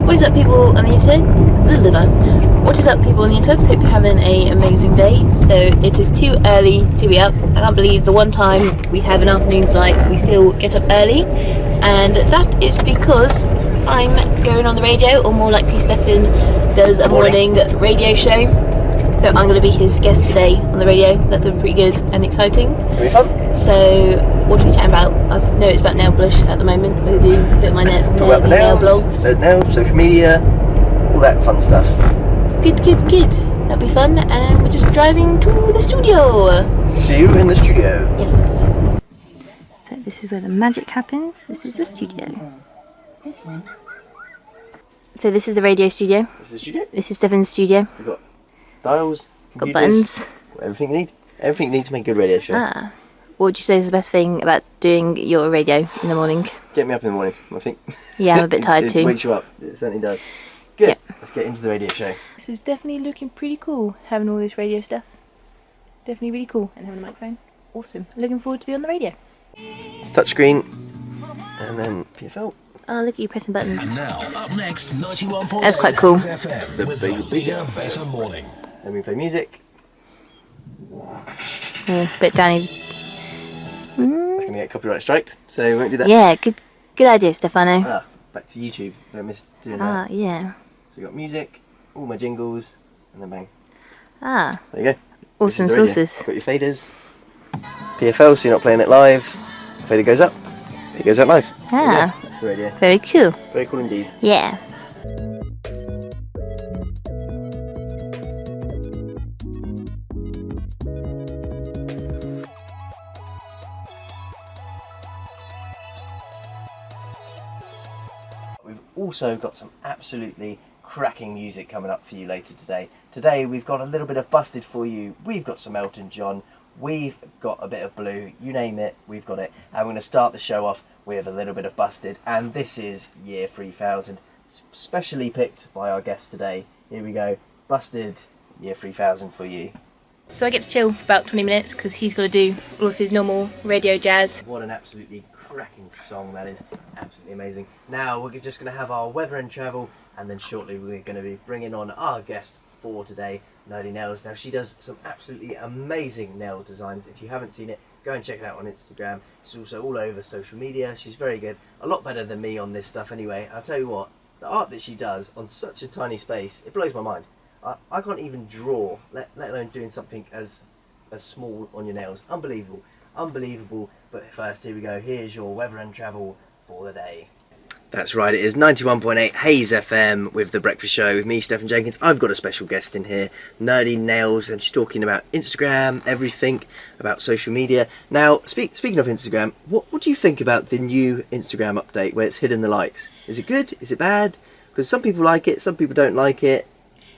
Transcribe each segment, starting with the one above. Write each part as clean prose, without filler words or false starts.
What is up, people on the internet? What is up, people on the interwebs? Hope you're having an amazing day. So it is too early to be up. I can't believe the one time we have an afternoon flight we still get up early, and that is because I'm going on the radio, or more likely Stefan does a morning radio show. So I'm going to be his guest today on the radio. That's going to be pretty good and exciting. It'll be fun. So what are we chatting about? I've noticed about nail polish at the moment. We're doing a bit of my nail blogs. Nails, social media, all that fun stuff. Good. That'll be fun. And we're just driving to the studio. See you in the studio. Yes. So this is where the magic happens. This is the studio. This one. So this is the radio studio. This is the studio. This is Stefan's studio. We've got dials, Got computers, buttons. everything you need. Everything you need to make a good radio show. What would you say is the best thing about doing your radio in the morning? Get me up in the morning, I think. Yeah, I'm a bit tired it too. wakes you up. It certainly does. Good. Yep. Let's get into the radio show. This is definitely looking pretty cool, having all this radio stuff. Definitely really cool. And having a microphone. Awesome. Looking forward to be on the radio. It's touchchscreen, and then PFL. Oh, look at you pressing buttons. And now, up next, 91.8 That's quite cool. FM The with big, the Bigger, Better Morning. Then we play music. Bit Danny. That's going to get copyright striked, so we won't do that. Yeah, good idea, Stefano. Back to YouTube. Don't miss doing that. Yeah. So we got music, all my jingles, and then bang. There you go. Awesome This is the radio. sources. Got your faders. PFL, so you're not playing it live. Fader goes up. It goes out live. There you go. That's the radio. Very cool. Very cool indeed. Yeah. We've also got some absolutely cracking music coming up for you later today. Today we've got a little bit of Busted for you. We've got some Elton John. We've got a bit of Blue. You name it, we've got it. And we're going to start the show off with a little bit of Busted. And this is Year 3000, specially picked by our guest today. Here we go. Busted, Year 3000 for you. So I get to chill for about 20 minutes because he's got to do all of his normal radio jazz. What an absolutely cracking song that is. Absolutely amazing. Now we're just going to have our weather and travel, and then shortly we're going to be bringing on our guest for today, Nerdy Nails. Now she does some absolutely amazing nail designs. If you haven't seen it, go and check it out on Instagram. She's also all over social media. She's very good. A lot better than me on this stuff anyway. I'll tell you what, the art that she does on such a tiny space, it blows my mind. I can't even draw, let alone doing something as small on your nails. Unbelievable. But first, here we go. Here's your weather and travel for the day. That's right, it is 91.8 Hayes FM with The Breakfast Show with me, Stefan Jenkins. I've got a special guest in here, Nerdy Nails, and she's talking about Instagram, everything, about social media. Now, speaking of Instagram, what do you think about the new Instagram update where it's hidden the likes? Is it good? Is it bad? Because some people like it, some people don't like it.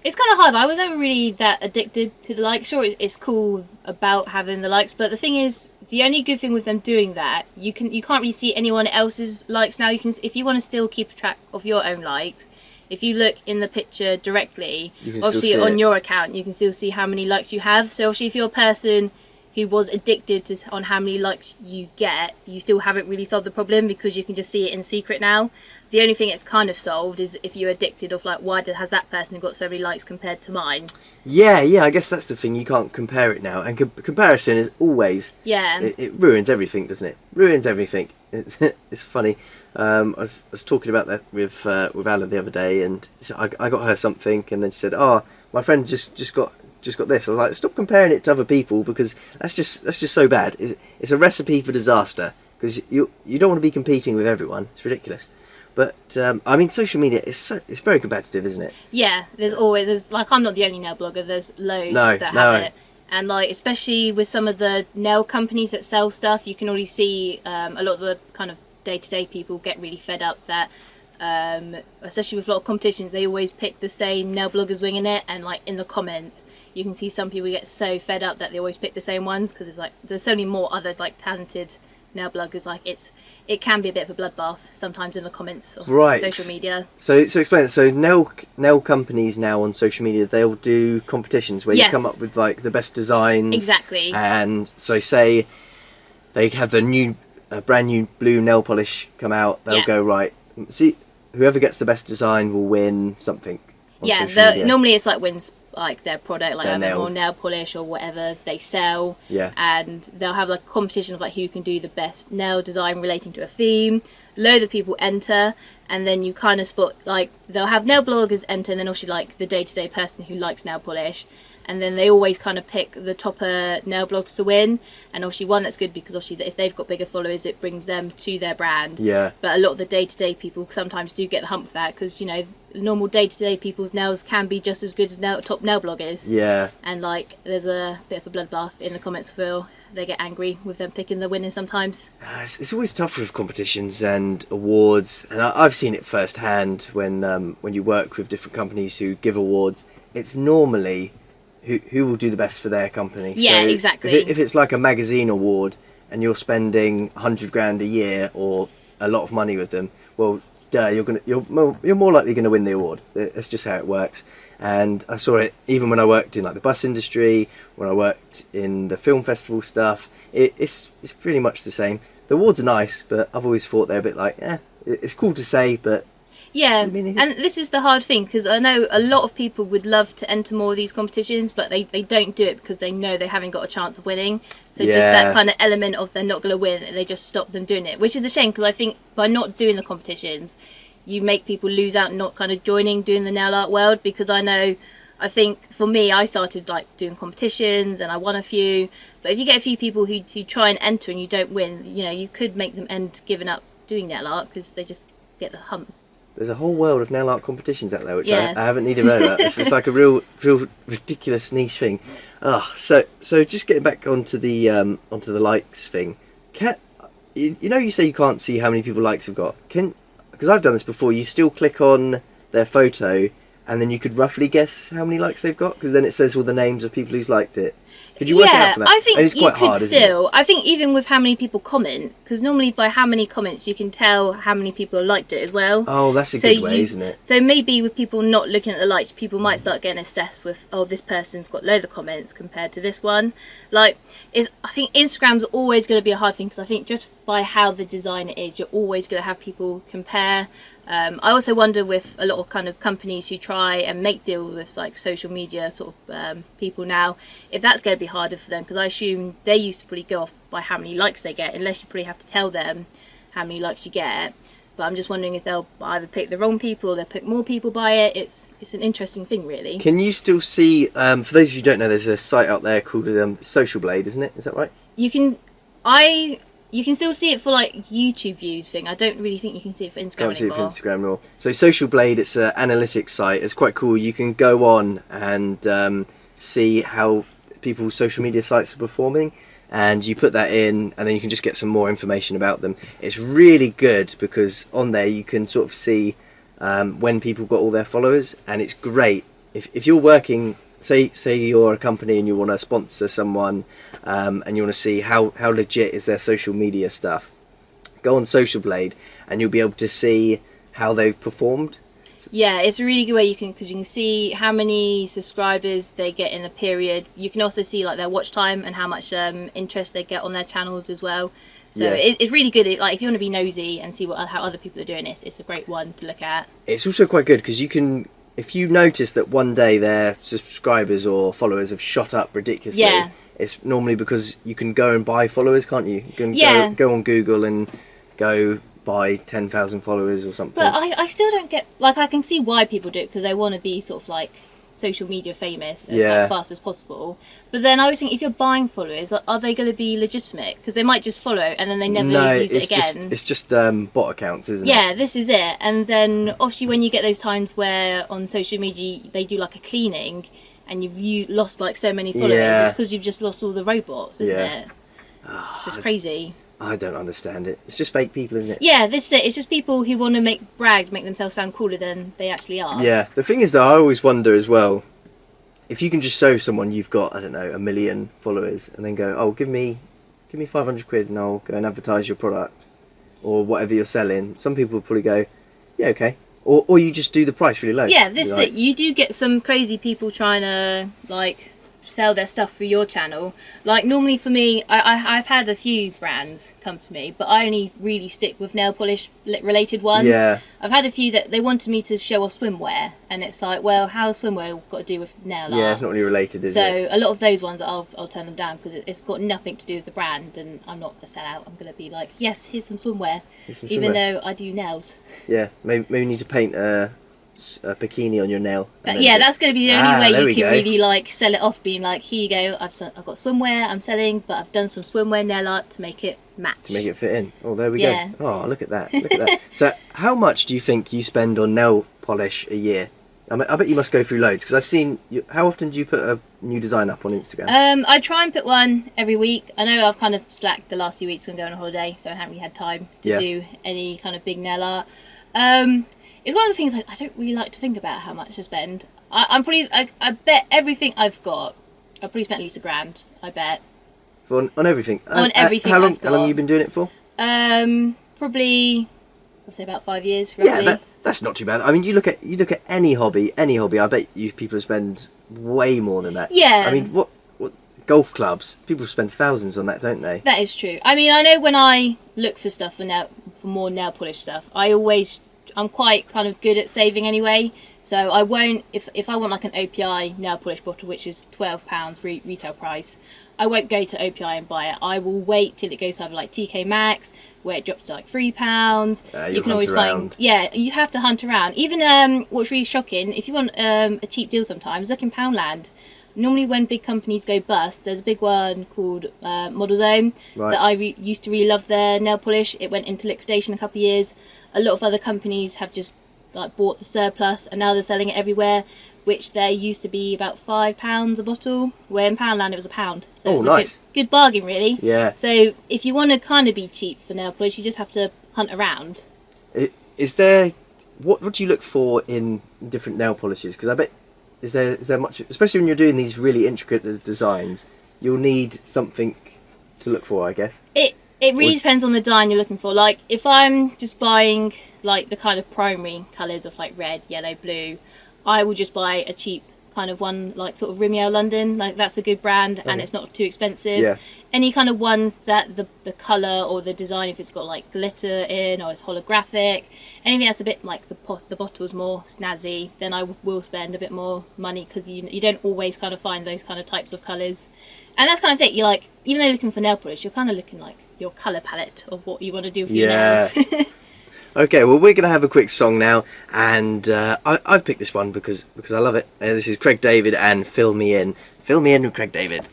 It's kind of hard. I was never really that addicted to the likes. Sure, it's cool about having the likes, but the thing is, the only good thing with them doing that, you can't really see anyone else's likes now. You can, if you want to still keep track of your own likes, if you look in the picture directly, obviously on your account, you can still see how many likes you have. So obviously, if you're a person who was addicted on how many likes you get, you still haven't really solved the problem because you can just see it in secret now. The only thing it's kind of solved is if you're addicted of like, why has that person got so many likes compared to mine? Yeah, I guess that's the thing. You can't compare it now, and comparison is always it ruins everything, doesn't it? Ruins everything. It's funny. I was talking about that with Alan the other day, and I got her something, and then she said, "Oh, my friend just got this." I was like, "Stop comparing it to other people because that's just so bad. It's a recipe for disaster because you don't want to be competing with everyone. It's ridiculous." But I mean, social media it's very competitive, isn't it? Yeah, there's like, I'm not the only nail blogger. There's loads that have it, and like especially with some of the nail companies that sell stuff, you can already see a lot of the kind of day-to-day people get really fed up that, especially with a lot of competitions, they always pick the same nail bloggers winging it, and like in the comments, you can see some people get so fed up that they always pick the same ones because there's so many more other like talented nail bloggers. Like it can be a bit of a bloodbath sometimes in the comments of social media. So explain it. So nail companies now on social media, they'll do competitions where you come up with like the best designs. Exactly. And so say they have the brand new blue nail polish come out, they'll go, right, see whoever gets the best design will win something. On Yeah, social media. normally it's like wins like their product, like Their either nail. more nail polish or whatever they sell. Yeah. And they'll have like a competition of like who can do the best nail design relating to a theme. Loads of people enter, and then you kind of spot like they'll have nail bloggers enter, and then also like the day-to-day person who likes nail polish. And then they always kind of pick the topper nail blogs to win, and obviously one that's good because obviously if they've got bigger followers, it brings them to their brand. Yeah. But a lot of the day-to-day people sometimes do get the hump for that because, you know, normal day-to-day people's nails can be just as good as top nail bloggers. Yeah. And like there's a bit of a bloodbath in the comments for they get angry with them picking the winners sometimes. It's always tough with competitions and awards, and I've seen it firsthand when you work with different companies who give awards. It's normally who will do the best for their company. Yeah, so exactly. If it's like a magazine award and you're spending 100 grand a year or a lot of money with them, well, you're more likely going to win the award. That's just how it works. And I saw it even when I worked in like the bus industry, when I worked in the film festival stuff. It's pretty much the same. The awards are nice, but I've always thought they're a bit like, it's cool to say, but Yeah, does it mean anything? and this is the hard thing because I know a lot of people would love to enter more of these competitions, but they don't do it because they know they haven't got a chance of winning. So just Yeah. that kind of element of they're not going to win, and they just stop them doing it, which is a shame because I think by not doing the competitions, you make people lose out not kind of doing the nail art world. Because I think for me, I started like doing competitions and I won a few, but if you get a few people who try and enter and you don't win, you know, you could make them end giving up doing nail art because they just get the hump. there's a whole world of nail art competitions out there, which Yeah. I haven't even heard about. It's like a real ridiculous niche thing. So just getting back onto the likes thing. You say you can't see how many people likes have got. Because I've done this before. You still click on their photo, and then you could roughly guess how many likes they've got, because then it says all the names of people who's liked it. Could you work out for that? I think And it's you quite could hard, isn't it? still. I think even with how many people comment, because normally by how many comments you can tell how many people have liked it as well. Oh, that's a So good way, you- isn't it? So maybe with people not looking at the likes, people might start getting assessed with, oh, this person's got loads of comments compared to this one. I think Instagram's always going to be a hard thing because I think just by how the design it is, you're always going to have people compare. I also wonder with a lot of kind of companies who try and make deals with like social media sort of people now, if that's going to be harder for them, because I assume they used to probably go off by how many likes they get, unless you probably have to tell them how many likes you get. But I'm just wondering if they'll either pick the wrong people or they'll pick more people by it. It's an interesting thing, really. Can you still see? For those of you who don't know, there's a site out there called Socialblade, isn't it? Is that right? You can still see it for like YouTube views thing. I don't really think you can see it for Instagram Can't see it anymore. for Instagram anymore. So Socialblade, it's an analytics site. It's quite cool. You can go on and see how people's social media sites are performing, and you put that in, and then you can just get some more information about them. It's really good because on there you can sort of see when people got all their followers, and it's great if you're working. Say you're a company and you want to sponsor someone, and you want to see how legit is their social media stuff. Go on Socialblade and you'll be able to see how they've performed. Yeah, it's a really good way because you can see how many subscribers they get in a period. You can also see like their watch time and how much interest they get on their channels as well. So Yeah. it's really good. Like if you want to be nosy and see how other people are doing this, it's a great one to look at. It's also quite good because you can, if you notice that one day their subscribers or followers have shot up ridiculously, Yeah. it's normally because you can go and buy followers, can't you? You can Yeah. go on Google and go buy 10,000 followers or something. But I still don't get, like, I can see why people do it because they want to be sort of like social media famous as Yeah. like, fast as possible. But then I always think if you're buying followers, are they going to be legitimate? Because they might just follow and then they never use it again. It's just bot accounts, isn't it? Yeah, this is it. And then obviously when you get those times where on social media they do like a cleaning and you've lost like so many followers, Yeah. it's because you've just lost all the robots, isn't Yeah. it? It's just crazy. I don't understand it. It's just fake people, isn't it? Yeah, this is it. It's just people who want to make themselves sound cooler than they actually are. Yeah. The thing is that I always wonder as well, if you can just show someone you've got, I don't know, 1 million followers and then go, oh, give me 500 quid and I'll go and advertise your product or whatever you're selling. Some people will probably go, yeah, okay. Or you just do the price really low. Yeah, this You're is like, it. You do get some crazy people trying to like sell their stuff through your channel. Like normally for me, I've had a few brands come to me, but I only really stick with nail polish related ones. Yeah. I've had a few that they wanted me to show off swimwear, and it's like, well, how's swimwear got to do with nail art? Yeah, it's not really related, is it? So a lot of those ones I'll turn them down because it's got nothing to do with the brand, and I'm not a sellout. I'm going to be like, yes, here's some swimwear, even though I do nails. Yeah, maybe you need to paint a bikini on your nail. That's going to be the only way you can go. really like sell it off, being like, here you go, I've got swimwear I'm selling, but I've done some swimwear nail art to make it match. To make it fit in. Oh, there we go. Oh, look at that. Look at that. So how much do you think you spend on nail polish a year? I bet you must go through loads, because I've seen you. How often do you put a new design up on Instagram? I try and put one every week. I know I've kind of slacked the last few weeks when going on holiday, so I haven't really had time to do any kind of big nail art. It's one of the things I don't really like to think about how much I spend. I bet everything I've got, I probably spent at least £1,000. I bet on everything. On everything. How long I've got. How long have you been doing it for? Probably I'd say about 5 years. Roughly. Yeah, that's not too bad. I mean, you look at any hobby. I bet you people spend way more than that. Yeah. I mean, what golf clubs? People spend thousands on that, don't they? That is true. I mean, I know when I look for stuff for more nail polish stuff, I'm quite kind of good at saving anyway. So I won't, if I want like an OPI nail polish bottle, which is £12 retail price, I won't go to OPI and buy it. I will wait till it goes to either like TK Maxx, where it drops to like £3. You can always find, you have to hunt around. Even what's really shocking, if you want a cheap deal sometimes, look in Poundland. Normally when big companies go bust, there's a big one called Model Zone that I used to really love their nail polish. It went into liquidation a couple of years. A lot of other companies have just like bought the surplus, and now they're selling it everywhere, which there used to be about £5 a bottle, where in Poundland it was £1. So it's nice. a good bargain, really. Yeah. So if you want to kind of be cheap for nail polish, you just have to hunt around. Is there what do you look for in different nail polishes? Because I bet is there much, especially when you're doing these really intricate designs, you'll need something to look for, I guess. It really depends on the design you're looking for. Like, if I'm just buying, like, the kind of primary colours of, like, red, yellow, blue, I will just buy a cheap kind of one, like, sort of Rimmel London. Like, that's a good brand, and it's not too expensive. Yeah. Any kind of ones that the colour or the design, if it's got, like, glitter in or it's holographic, anything that's a bit, like, the bottle's more snazzy, then I will spend a bit more money, because you don't always kind of find those kind of types of colours. And that's kind of it. You're, like, even though you're looking for nail polish, you're kind of looking, like, your colour palette of what you want to do with your nails. Okay, well, we're going to have a quick song now, and I've picked this one because I love it. This is Craig David and Fill Me In. Fill Me In with Craig David.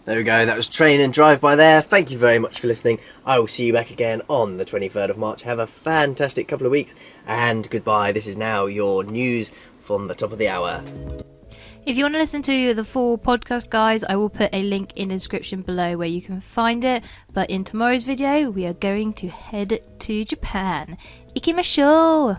There we go, that was Train and Drive By there. Thank you very much for listening. I will see you back again on the 23rd of March. Have a fantastic couple of weeks, and goodbye. This is now your news from the top of the hour. If you want to listen to the full podcast, guys, I will put a link in the description below where you can find it. But in tomorrow's video, we are going to head to Japan. Ikimashou!